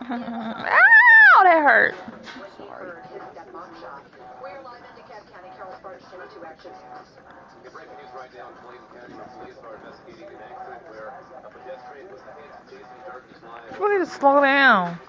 Ow, that hurt. Sorry. We need to slow down.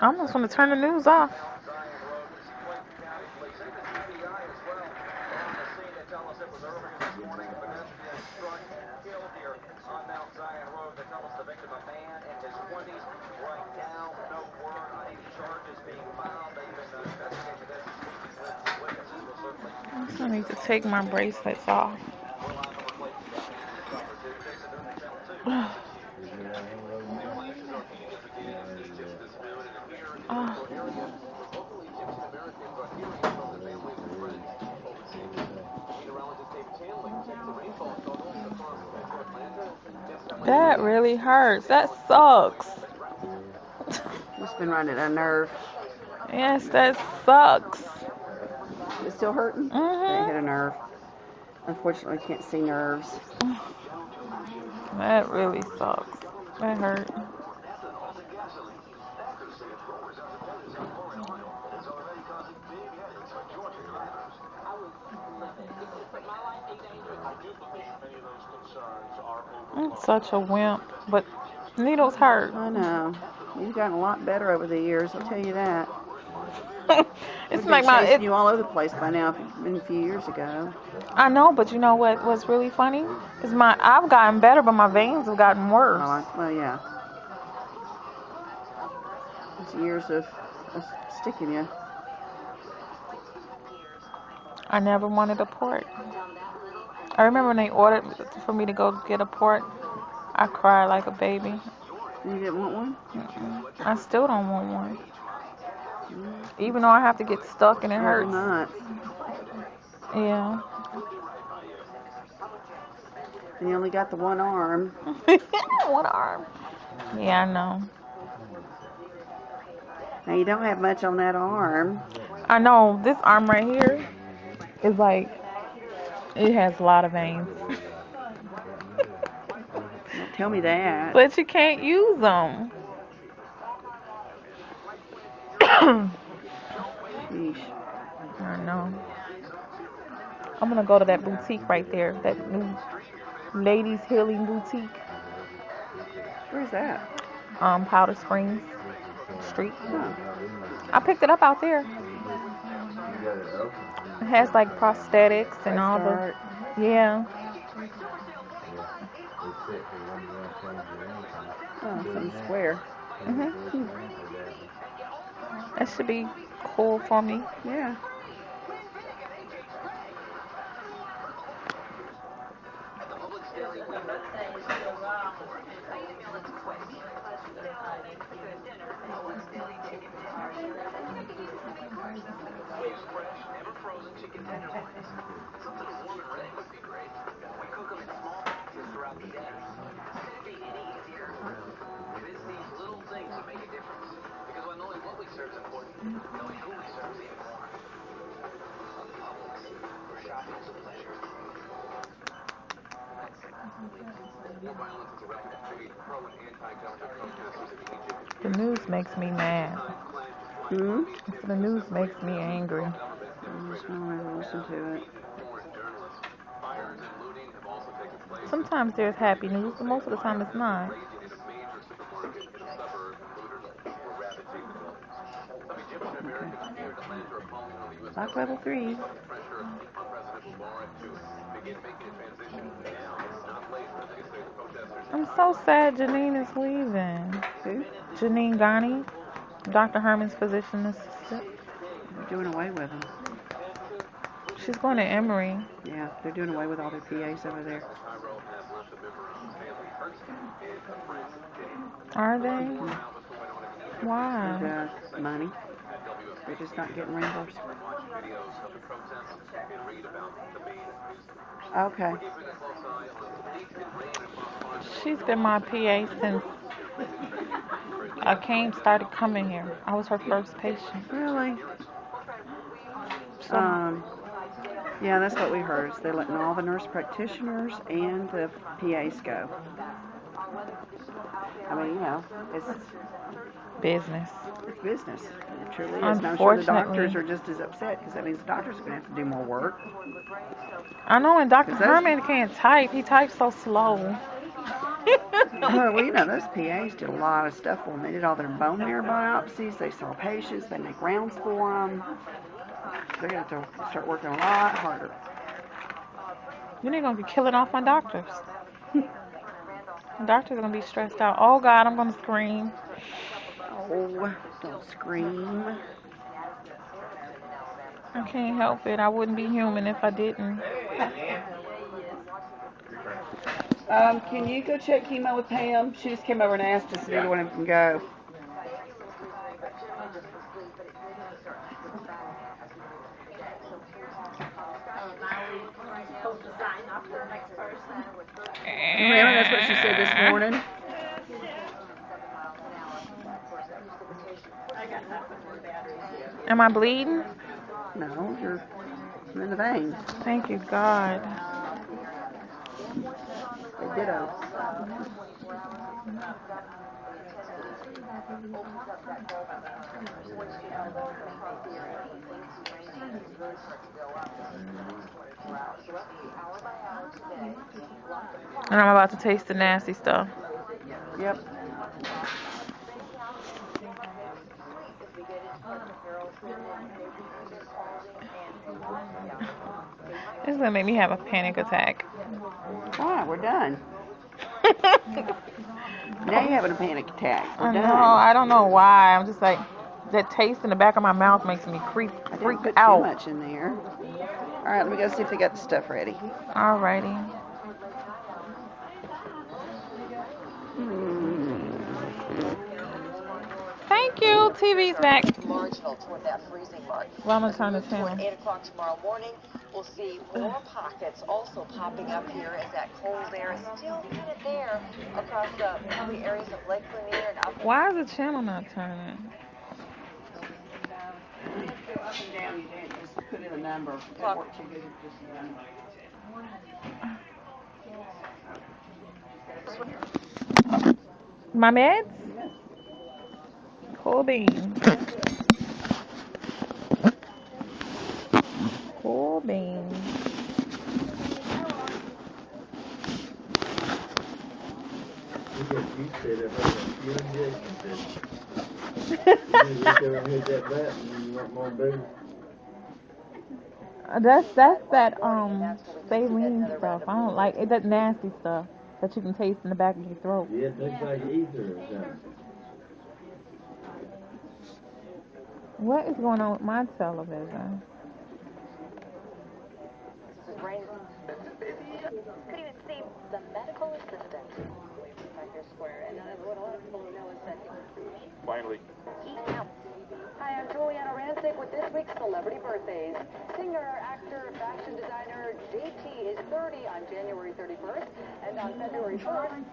I almost want to turn the news off. I need to take my bracelets off. Oh, that really hurts. That sucks. Just been running a nerve. Yes, that sucks. It's still hurting? They hit a nerve. Unfortunately, I can't see nerves. That really sucks. That hurt. I'm such a wimp, but needles hurt. I know. You've gotten a lot better over the years, I'll tell you that. It's We've been like my. chasing you all over the place by now, a few years ago. I know, but you know what? What's really funny is I've gotten better, but my veins have gotten worse. Well, yeah. It's years of sticking you. I never wanted a port. I remember when they ordered for me to go get a port. I cried like a baby. You didn't want one? I still don't want one. Even though I have to get stuck and it Rather hurts. not. Yeah. And you only got the one arm. One arm. Yeah, I know. Now you don't have much on that arm. I know this arm right here is like, it has a lot of veins. Don't tell me that. But you can't use them. Yeesh. I know. I'm gonna go to that boutique right there, that new ladies healing boutique. Where's that? Powder Springs Street. Huh. I picked it up out there. It has like prosthetics and all the. Yeah. Oh, something square. That should be cool for me. Yeah. The news makes me mad. The news makes me angry. I just don't ever listen to it. Sometimes there's happy news, but most of the time it's not. Lock level 3. I'm so sad Janine is leaving. Who? Janine Ghani, Dr. Herman's physician assistant. They're doing away with them. She's going to Emory. Yeah, they're doing away with all their PAs over there. Are they? Why? And money. They're just not getting reimbursed. Okay. She's been my PA since started coming here. I was her first patient. Really? So, Yeah, that's what we heard. Is they're letting all the nurse practitioners and the PAs go. I mean, it's business. business. It truly is. And I'm sure the Unfortunately. doctors are just as upset because that means the doctors are going to have to do more work. I know, and Dr. 'Cause those- Herman can't type. He types so slow. Well, those PAs did a lot of stuff for them. They did all their bone marrow biopsies. They saw patients. They make rounds for them. They're going to have to start working a lot harder. Then they're going to be killing off my doctors. Doctors are going to be stressed out. Oh, God, I'm going to scream. Oh, don't scream. I can't help it. I wouldn't be human if I didn't. Can you go check chemo with Pam? She just came over and asked us if either one of them can go. Remember, that's what she said this morning. Am I bleeding? No, you're in the vein. Thank you, God. Ditto. And I'm about to taste the nasty stuff. Yep. It's gonna make me have a panic attack. Why? We're done. Now you're having a panic attack. We're done. I don't know why. I'm just like, that taste in the back of my mouth makes me freak I didn't put out. too much in there. All right, let me go see if they got the stuff ready. Alrighty. Thank you. TV's back. Marginal toward that freezing mark. Well, I'm gonna turn the channel. Toward 8 o'clock tomorrow morning, we'll see more pockets also popping up here as that cold air is still kind of there across probably areas of Lake Lanier and up. Why is the channel not turning? You have to go up and down. You didn't just put in a number. It worked too good. Just a number. My meds? Cool beans. Cool beans. That's that saline stuff. I don't like it. That nasty stuff that you can taste in the back of your throat. Yeah, it tastes like ether or something. What is going on with my television? Could even see the medical assistant. Finally. Hi, I'm Juliana Rancic with this week's celebrity birthdays. Singer, actor, fashion designer JT is 30 on January 31st, and on February 1st,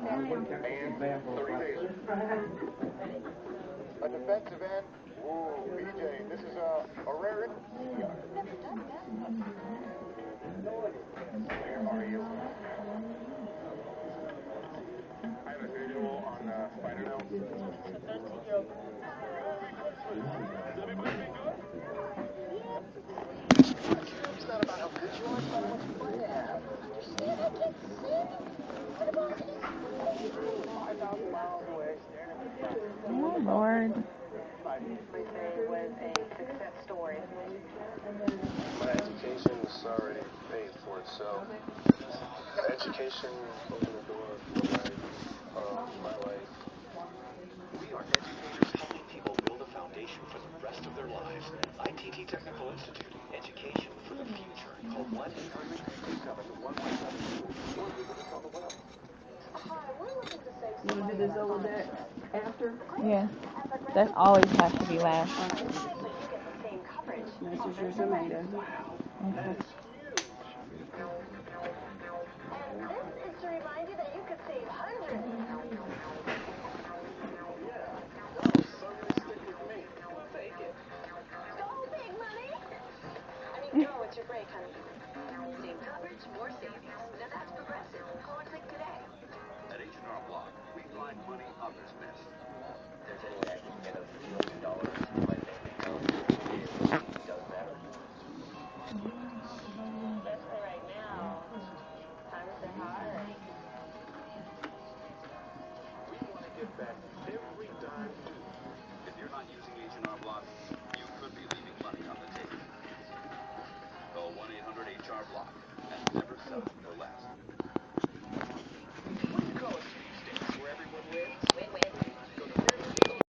And 30 days. A defensive end. Whoa, BJ, this is a rare. Where are you? I have a visual on Spider Note. It's not about how good you are, it's about how much fun you have. Understand? I can't sing. What about me? 5,000 miles away, staring at the sun. Oh, Lord. Birthday was a success story. My education was already paid for itself. Education opened the door for the life of my life. We are educators helping people build a foundation for the rest of their lives. ITT Technical Institute, education for the future. Call 1-800-227-1177 or visit us on the web. You want to do the Zolodex after? Yes. That always has to be last. This is your Zometa. Okay. Go, it's your break, honey. Same coverage, more savings. Now that's Progressive. Call or click today. At H&R Block, we find money others miss. There's any way I can get $1 million